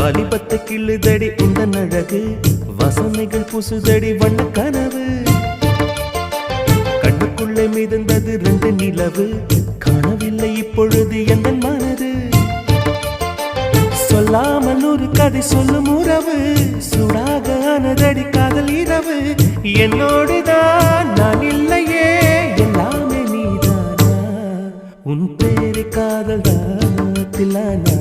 வாலிபத்தை கிள்ளுதடி இந்த அழகு வசனைகள் புசுதடி வண்ண கனவு கண்ணுக்குள்ளே மிதந்தது 2 நிலவு காணவில்லை இப்பொழுது எந்த மனது சொல்லாமல் ஒரு கதை சொல்லும் உறவு சூடாக ஆனதடி காதல் இரவு என்னோடுதான் நான் இல்லையே எல்லாமே நீதானா உன் பேரு காதல் தான் தில்லானா